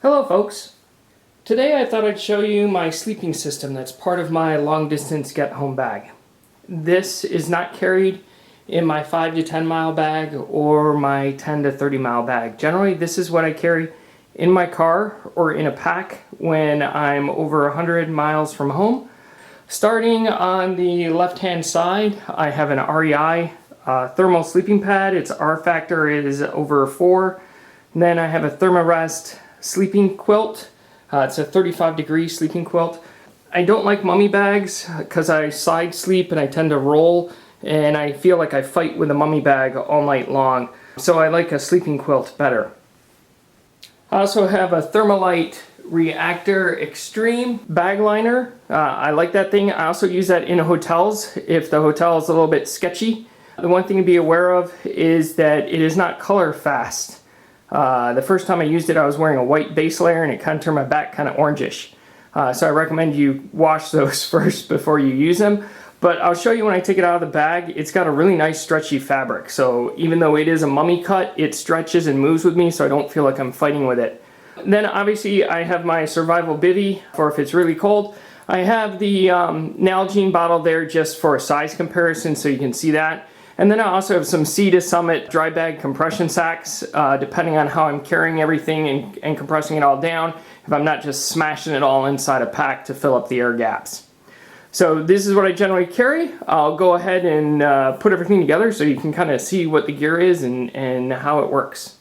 Hello folks! Today I thought I'd show you my sleeping system that's part of my long distance get home bag. This is not carried in my 5 to 10 mile bag or my 10 to 30 mile bag. Generally this is what I carry in my car or in a pack when I'm over 100 miles from home. Starting on the left hand side I have an REI Thermal Sleeping Pad. Its R factor is over 4. And then I have a Therm-A-Rest Sleeping Quilt. It's a 35-degree sleeping quilt. I don't like mummy bags because I side sleep and I tend to roll, and I feel like I fight with a mummy bag all night long. So I like a sleeping quilt better. I also have a Thermolite Reactor Xtreme bag liner. I like that thing. I also use that in hotels if the hotel is a little bit sketchy. The one thing to be aware of is that it is not color fast. The first time I used it I was wearing a white base layer and it kind of turned my back kind of orangish. So I recommend you wash those first before you use them. But I'll show you when I take it out of the bag. It's got a really nice stretchy fabric. So even though it is a mummy cut, it stretches and moves with me so I don't feel like I'm fighting with it. Then obviously I have my survival bivvy for if it's really cold. I have the Nalgene bottle there just for a size comparison so you can see that. And then I also have some Sea to Summit dry bag compression sacks, depending on how I'm carrying everything and compressing it all down, if I'm not just smashing it all inside a pack to fill up the air gaps. So this is what I generally carry. I'll go ahead and put everything together so you can kind of see what the gear is and how it works.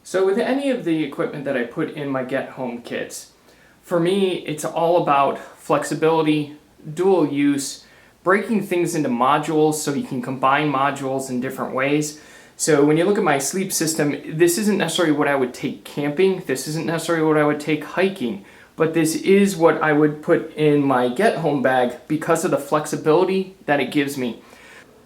So with any of the equipment that I put in my get home kits, for me it's all about flexibility, dual use, breaking things into modules so you can combine modules in different ways. So when you look at my sleep system, this isn't necessarily what I would take camping, this isn't necessarily what I would take hiking, but this is what I would put in my get home bag because of the flexibility that it gives me.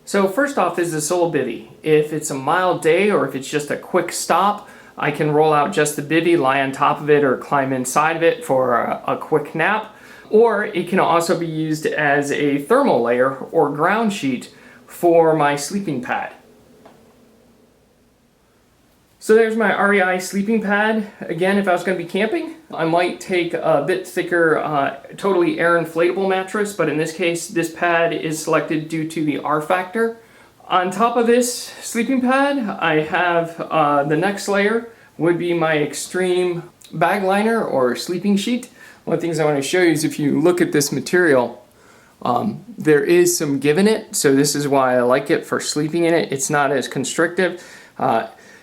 So first off is the solo bivvy. If it's a mild day or if it's just a quick stop, I can roll out just the bivvy, lie on top of it or climb inside of it for a quick nap. Or it can also be used as a thermal layer or ground sheet for my sleeping pad. So there's my REI sleeping pad. Again, if I was going to be camping, I might take a bit thicker, totally air inflatable mattress, but in this case, this pad is selected due to the R factor. On top of this sleeping pad, I have the next layer would be my Xtreme bag liner or sleeping sheet. One of the things I want to show you is if you look at this material, there is some give in it, so this is why I like it for sleeping in it. It's not as constrictive.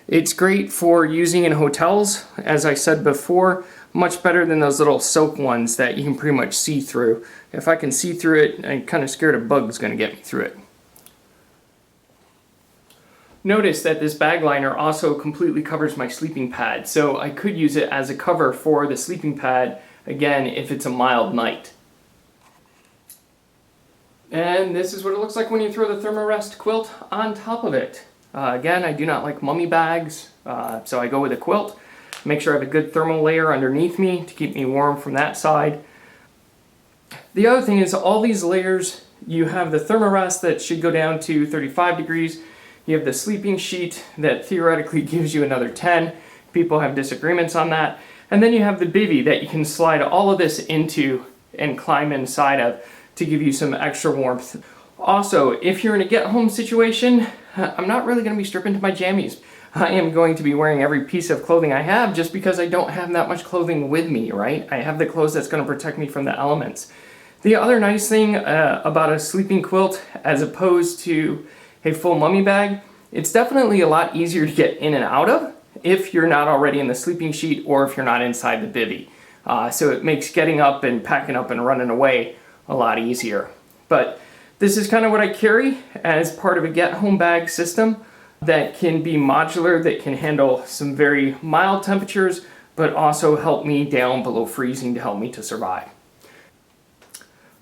It's great for using in hotels, as I said before, much better than those little silk ones that you can pretty much see through. If I can see through it, I'm kind of scared a bug's going to get me through it. Notice that this bag liner also completely covers my sleeping pad, so I could use it as a cover for the sleeping pad, again, if it's a mild night. And this is what it looks like when you throw the Thermo-Rest quilt on top of it. Again, I do not like mummy bags, so I go with a quilt. Make sure I have a good thermal layer underneath me to keep me warm from that side. The other thing is all these layers, you have the Thermo-Rest that should go down to 35 degrees. You have the sleeping sheet that theoretically gives you another 10. People have disagreements on that. And then you have the bivvy that you can slide all of this into and climb inside of to give you some extra warmth. Also, if you're in a get-home situation, I'm not really going to be stripping to my jammies. I am going to be wearing every piece of clothing I have just because I don't have that much clothing with me, right? I have the clothes that's going to protect me from the elements. The other nice thing about a sleeping quilt as opposed to a full mummy bag, it's definitely a lot easier to get in and out of if you're not already in the sleeping sheet or if you're not inside the bivvy. So it makes getting up and packing up and running away a lot easier. But this is kind of what I carry as part of a get-home bag system that can be modular, that can handle some very mild temperatures, but also help me down below freezing to help me to survive.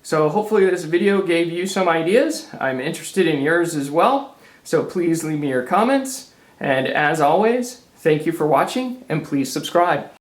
So hopefully this video gave you some ideas. I'm interested in yours as well. So please leave me your comments. And as always, thank you for watching and please subscribe.